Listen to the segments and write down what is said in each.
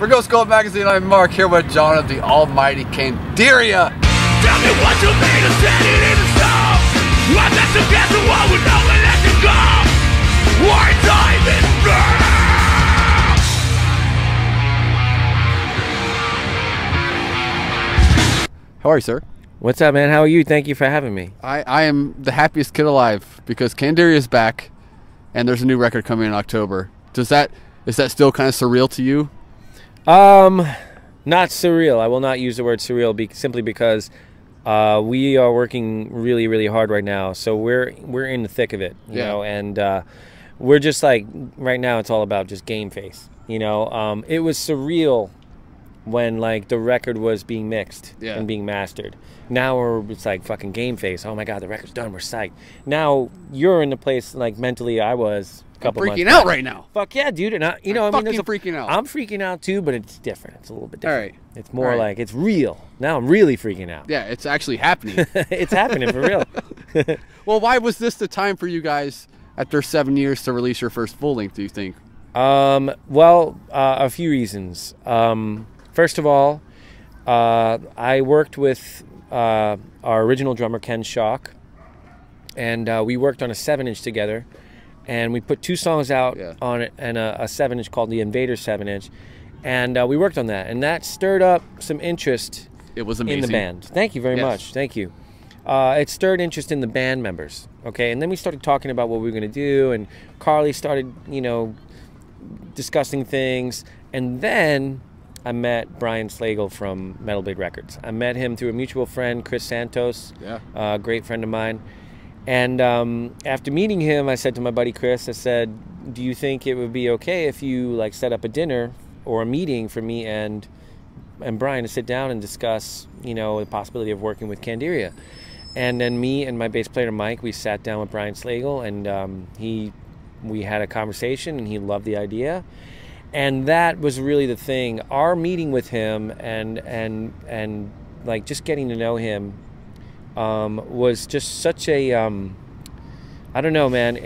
For Ghost Gold Magazine, I'm Mark, here with John of the almighty Candiria. Tell me what you made of standing in the snow. I'm just against the wall with no one let you go. Why time is now? How are you, sir? What's up, man? How are you? Thank you for having me. I am the happiest kid alive because Candiria is back and there's a new record coming in October. Is that still kind of surreal to you? Not surreal. I will not use the word surreal simply because we are working really, really hard right now. So we're in the thick of it, you know, and we're just like right now. It's all about just game face, you know. It was surreal when like the record was being mixed and being mastered. Now it's like fucking game face. Oh my god, the record's done. We're psyched. Now you're in the place like mentally I was. I'm freaking out right now. Fuck yeah, dude. And I'm freaking out. I'm freaking out too, but it's different. It's a little bit different. All right. It's more like it's real. Now I'm really freaking out. Yeah, it's actually happening. It's happening for real. Well, why was this the time for you guys after 7 years to release your first full length, do you think? Well, a few reasons. First of all, I worked with our original drummer, Ken Shock, and we worked on a 7-inch together. And we put 2 songs out on it and a 7-inch called the Invader 7-inch. And we worked on that. And that stirred up some interest in the band. Thank you very much. Thank you. It stirred interest in the band members. Okay. And then we started talking about what we were going to do. And Carly started, you know, discussing things. And then I met Brian Slagle from Metal Blade Records. I met him through a mutual friend, Chris Santos, a great friend of mine. And after meeting him, I said to my buddy Chris, I said, do you think it would be okay if you like set up a dinner or a meeting for me and Brian to sit down and discuss, you know, the possibility of working with Candiria? And then me and my bass player Mike, we sat down with Brian Slagle and we had a conversation and he loved the idea. And that was really the thing. Our meeting with him and like just getting to know him was just such a I don't know, man.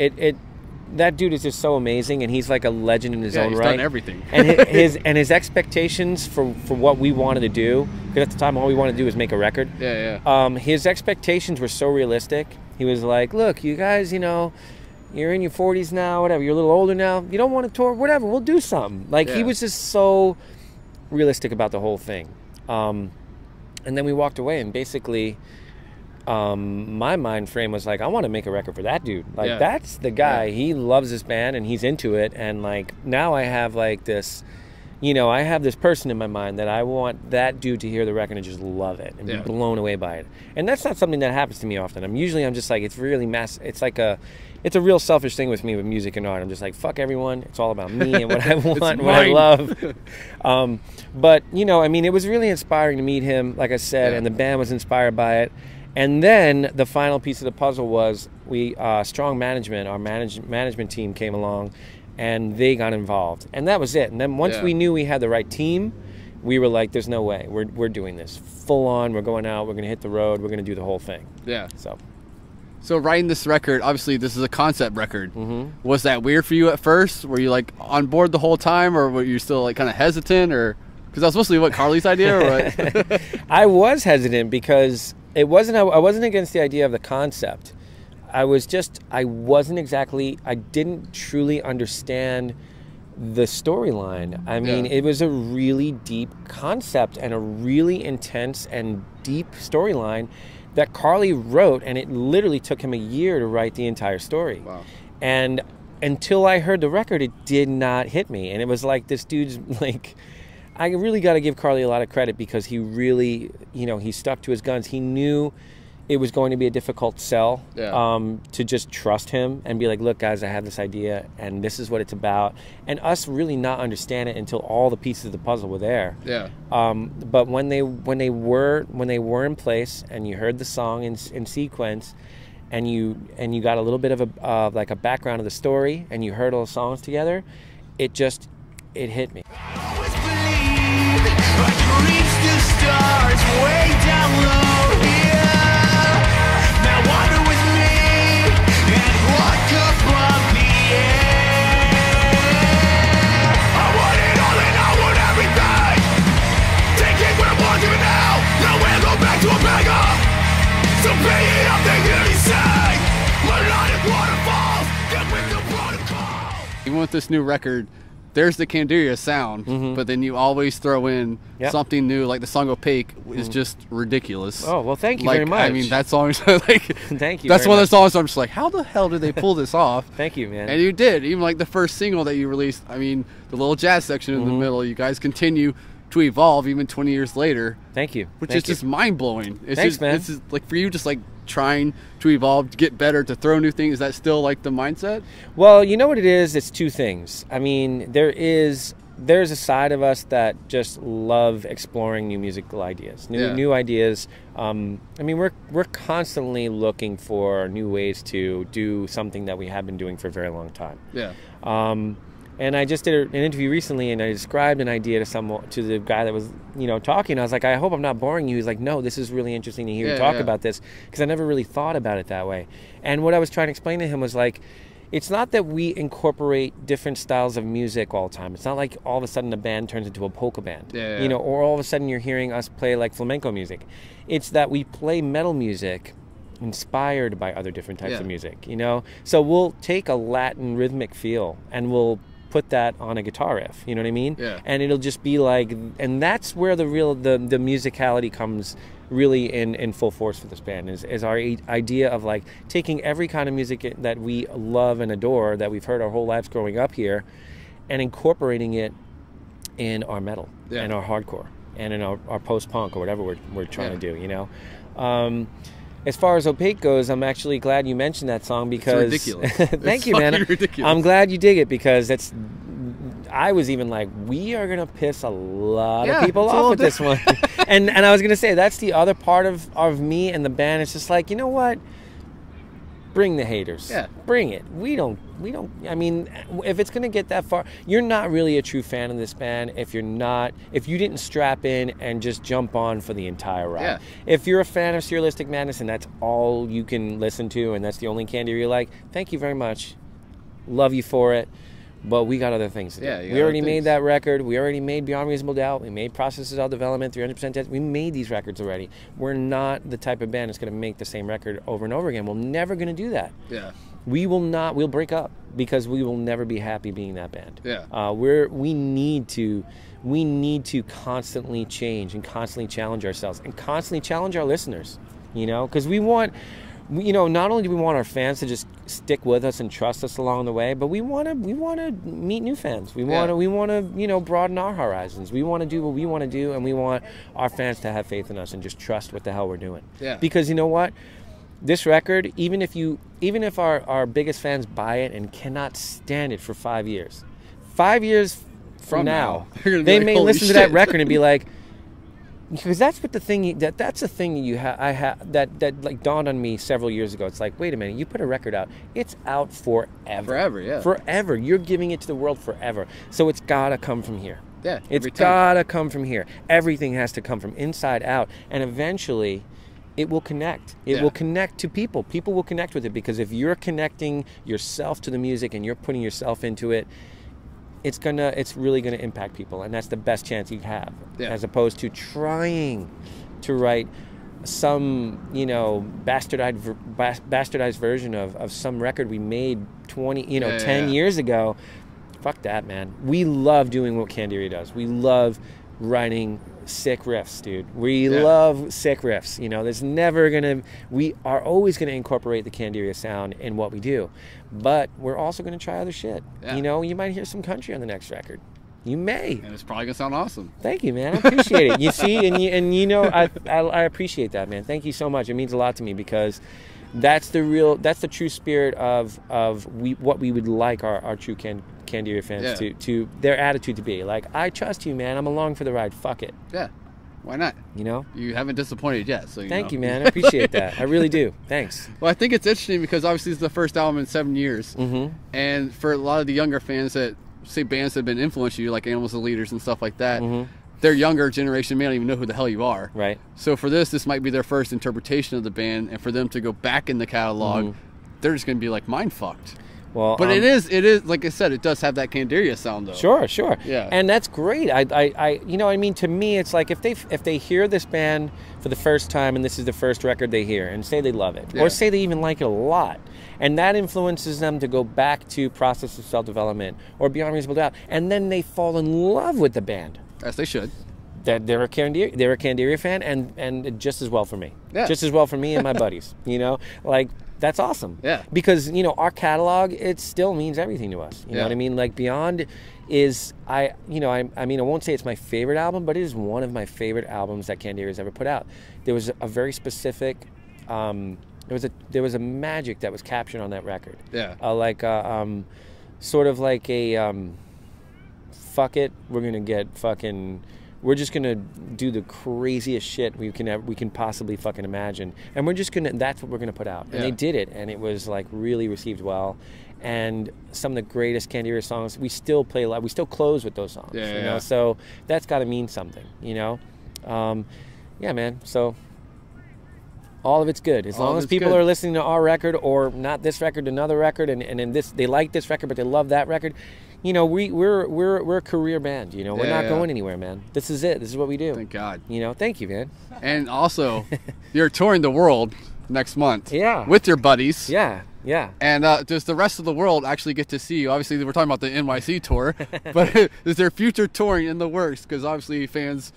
That dude is just so amazing, and he's like a legend in his own right. He's done everything. And his expectations for what we wanted to do, because at the time all we wanted to do was make a record. His expectations were so realistic. He was like, "Look, you guys, you know, you're in your 40s now, whatever. You're a little older now. You don't want to tour, whatever. We'll do something." Like he was just so realistic about the whole thing. And then we walked away, and basically. My mind frame was like, I want to make a record for that dude. Like that's the guy. He loves this band and he's into it. And like now I have like this, you know, I have this person in my mind that I want that dude to hear the record and just love it and be blown away by it. And that's not something that happens to me often. I'm just like, it's really it's a real selfish thing with me with music and art. I'm just like, fuck everyone. It's all about me and what I want and what I love. But you know, I mean, it was really inspiring to meet him, like I said, and the band was inspired by it. And then the final piece of the puzzle was Strong Management, our management team came along, and they got involved, and that was it. And then once we knew we had the right team, we were like, "There's no way we're doing this full on. We're going out. We're going to hit the road. We're going to do the whole thing." Yeah. So writing this record, obviously this is a concept record. Was that weird for you at first? Were you like on board the whole time, or were you still like kind of hesitating, or because that was supposed to be what Carly's idea, or what? I was hesitant because. I wasn't against the idea of the concept. I didn't truly understand the storyline. I mean, it was a really deep concept and a really intense and deep storyline that Carly wrote, and it literally took him a year to write the entire story. Wow. And until I heard the record, it did not hit me. And it was like this dude's like... I really got to give Carly a lot of credit because he really, you know, he stuck to his guns. He knew it was going to be a difficult sell to just trust him and be like, look, guys, I have this idea and this is what it's about. And us really not understand it until all the pieces of the puzzle were there. But when they were in place and you heard the song in sequence and you got a little bit of like a background of the story and you heard all the songs together, it hit me. Stars way down low here. Now wander with me and walk above the air. I want it all and I want everything. Even with this new record, there's the Candiria sound, but then you always throw in something new, like the song "Opaque" is just ridiculous. Oh well, thank you very much. I mean, that song is like, thank you. That's one of the songs I'm just like, how the hell did they pull this off? Thank you, man. And you did. Even like the first single that you released. I mean, the little jazz section in the middle. You guys continue to evolve even 20 years later. Thank you. Which is just mind blowing. Thanks, man. It's just, like for you, just like trying to evolve, to get better, to throw new things. Is that still like the mindset? Well, you know what it is? It's two things. I mean, there's a side of us that just love exploring new musical ideas, new ideas. I mean, we're constantly looking for new ways to do something that we have been doing for a very long time. Yeah. And I just did an interview recently, and I described an idea to the guy that was, talking. I was like, I hope I'm not boring you. He's like, no, this is really interesting to hear you talk about this, because I never really thought about it that way. And what I was trying to explain to him was like, it's not that we incorporate different styles of music all the time. It's not like all of a sudden a band turns into a polka band, or all of a sudden you're hearing us play like flamenco music. It's that we play metal music inspired by other different types of music, So we'll take a Latin rhythmic feel and we'll put that on a guitar riff, you know what I mean? Yeah. And it'll just be like, and that's where the musicality comes really in full force for this band, is our idea of like taking every kind of music that we love and adore, that we've heard our whole lives growing up here, and incorporating it in our metal and our hardcore and in our post-punk or whatever we're trying to do, As far as Opaque goes, I'm actually glad you mentioned that song, because it's ridiculous. Thank you, man. Ridiculous. I'm glad you dig it, because I was even like, we are gonna piss a lot of people off with this one. and I was gonna say, that's the other part of me and the band. It's just like, you know what? Bring the haters. Yeah. Bring it. We don't. I mean, if it's gonna get that far, you're not really a true fan of this band if you didn't strap in and just jump on for the entire ride. Yeah. If you're a fan of Serialistic Madness and that's all you can listen to, and that's the only Candiria you like, thank you very much. Love you for it. But we got other things to do. Yeah, we already made that record. We already made Beyond Reasonable Doubt. We made Processes of Development, 300% Test. We made these records already. We're not the type of band that's going to make the same record over and over again. We're never going to do that. Yeah. We will not. We'll break up, because we will never be happy being that band. Yeah. We need to constantly change and constantly challenge ourselves and constantly challenge our listeners. Because we want. Not only do we want our fans to just stick with us and trust us along the way, but we want to meet new fans. We want to broaden our horizons. We want to do what we want to do, and we want our fans to have faith in us and just trust what the hell we're doing. Yeah. Because you know what? This record, even if our biggest fans buy it and cannot stand it for 5 years, 5 years from now, they may listen to that record and be like, because that's what that's the thing that like dawned on me several years ago. It's like, wait a minute, you put a record out, it's out forever. Forever, yeah. Forever. You're giving it to the world forever. So it's gotta come from here. Yeah. It's gotta come from here. Everything has to come from inside out, and eventually it will connect. It will connect to people. People will connect with it, because if you're connecting yourself to the music and you're putting yourself into it, it's really gonna impact people, and that's the best chance you have, as opposed to trying to write some bastardized version of some record we made 10 years ago. Fuck that, man. We love doing what Candiria does. We love writing sick riffs, dude. We love sick riffs. We are always gonna incorporate the Candiria sound in what we do, but we're also gonna try other shit. You might hear some country on the next record. You may, and it's probably gonna sound awesome. Thank you, man. I appreciate it. You see, I appreciate that, man. Thank you so much. It means a lot to me, because that's the true spirit of what we would like our true Candiria fans to their attitude to be. Like, I trust you, man. I'm along for the ride. Fuck it. Yeah. Why not? You haven't disappointed yet. So thank you, man. I appreciate that. I really do. Thanks. Well, I think it's interesting, because obviously it's the first album in 7 years, and for a lot of the younger fans that say bands that have been influencing you, like Animals and Leaders and stuff like that, their younger generation may not even know who the hell you are. Right. So for this might be their first interpretation of the band, and for them to go back in the catalog, they're just going to be like mind fucked. Well, but it is like I said, it does have that Candiria sound though. Sure. Yeah. And that's great. To me, it's like if they hear this band for the first time and this is the first record they hear, and say they love it, or say they even like it a lot, And that influences them to go back to process of self-development or Beyond Reasonable Doubt. And then they fall in love with the band. As they should. They're a Candiria fan, and just as well for me. Yeah. Just as well for me and my buddies. You know, like, that's awesome. Yeah. Because, you know, our catalog, it still means everything to us. You know what I mean? Like, Beyond is, I won't say it's my favorite album, but it is one of my favorite albums that Candiria's ever put out. There was a very specific, there was a magic that was captured on that record. Yeah. Sort of like a, fuck it, we're just gonna do the craziest shit we can possibly fucking imagine, and that's what we're gonna put out. And they did it, and it was like really received well. And some of the greatest Candiria songs we still play live. We still close with those songs. You know, so that's got to mean something. You know, yeah, man. So all of it's good as long as people are listening to our record, or not this record, another record, and they like this record but they love that record. You know, we're a career band. You know, we're not going anywhere, man. This is it. This is what we do. Thank God. You know, thank you, man. And also, you're touring the world next month. Yeah. With your buddies. Yeah. Yeah. And does the rest of the world actually get to see you? Obviously, we're talking about the NYC tour, but is there future touring in the works? Because obviously, fans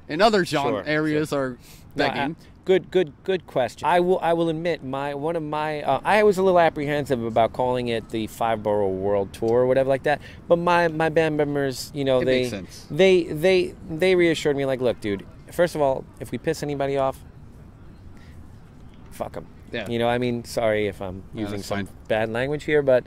in other areas are begging. Good question. I will admit I was a little apprehensive about calling it the 5-borough world tour or whatever like that. But my band members, you know, they reassured me, like, look, dude. First of all, if we piss anybody off, fuck them. Yeah. You know, I mean, sorry if I'm using some bad language here, but,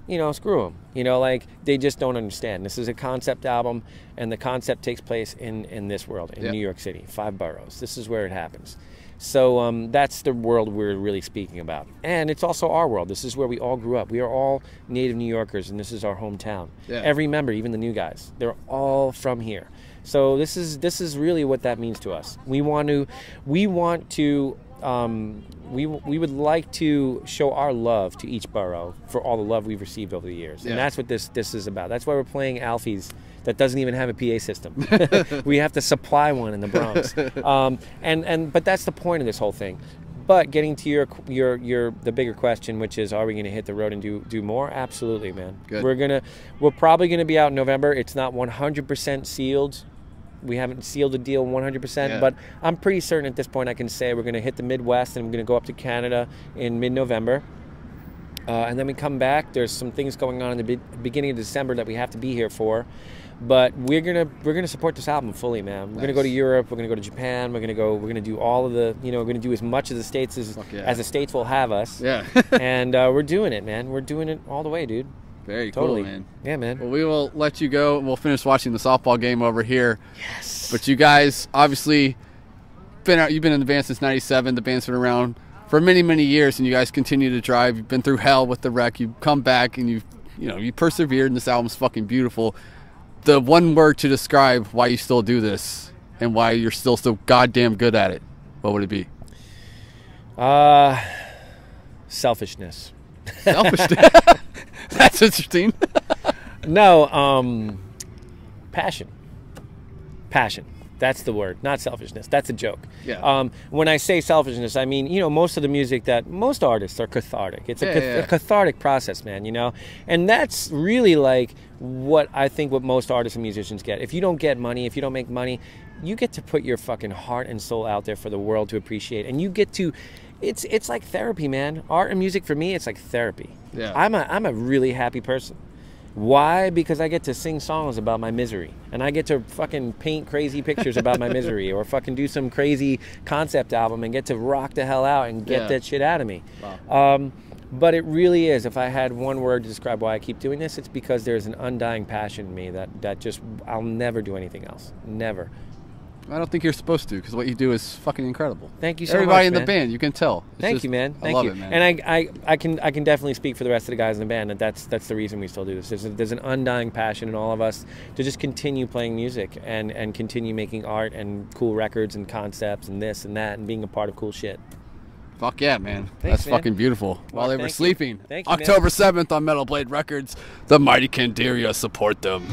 you know, screw them. You know, like, they just don't understand. This is a concept album, and the concept takes place in this world, in New York City, 5 boroughs. This is where it happens. So that's the world we're really speaking about. And it's also our world. This is where we all grew up. We are all native New Yorkers, and this is our hometown. Yeah. Every member, even the new guys, they're all from here. So this is really what that means to us. We would like to show our love to each borough for all the love we've received over the years. And that's what this is about. That's why we're playing Alfie's that doesn't even have a PA system. We have to supply one in the Bronx. But that's the point of this whole thing. But getting to the bigger question, which is, are we going to hit the road and do more? Absolutely, man. Good. We're probably going to be out in November. It's not 100% sealed. We haven't sealed a deal 100%, but I'm pretty certain at this point I can say we're going to hit the Midwest, and we're going to go up to Canada in mid-November. And then we come back. There's some things going on in the beginning of December that we have to be here for. But we're gonna support this album fully, man. We're gonna go to Europe. We're gonna go to Japan. We're gonna do all of the, you know, we're gonna do as much of the states as the states will have us. Yeah. And we're doing it, man. We're doing it all the way, dude. Very cool, man. Yeah, man. Well, we will let you go. We'll finish watching the softball game over here. Yes. But you guys, obviously, you've been in the band since '97. The band's been around for many, many years, and you guys continue to drive. You've been through hell with the wreck. You've come back, and you persevered, and this album's fucking beautiful. The one word to describe why you still do this and why you're still so goddamn good at it, what would it be? Selfishness. Selfishness? That's interesting. No, passion. Passion. That's the word, not selfishness. That's a joke. Yeah. When I say selfishness, I mean, you know, most of the music that most artists are cathartic. It's a cathartic process, man, you know? And that's really like what I think what most artists and musicians get. If you don't get money, if you don't make money, you get to put your fucking heart and soul out there for the world to appreciate. And you get to, it's like therapy, man. Art and music for me, it's like therapy. Yeah. I'm a really happy person. Why? Because I get to sing songs about my misery, and I get to fucking paint crazy pictures about my misery, or fucking do some crazy concept album and get to rock the hell out and get that shit out of me. Wow. But it really is, if I had one word to describe why I keep doing this, it's because there's an undying passion in me that just, I'll never do anything else. Never. I don't think you're supposed to, because what you do is fucking incredible. Thank you so much, Everybody in the band, you can tell. Thank you, man. Thank you. I love it, man. And I can definitely speak for the rest of the guys in the band, and that's the reason we still do this. There's an undying passion in all of us to just continue playing music and continue making art and cool records and concepts and this and that and being a part of cool shit. Fuck yeah, man. That's fucking beautiful. Well, while they were sleeping. Thank you, October 7th on Metal Blade Records, the mighty Candiria, support them.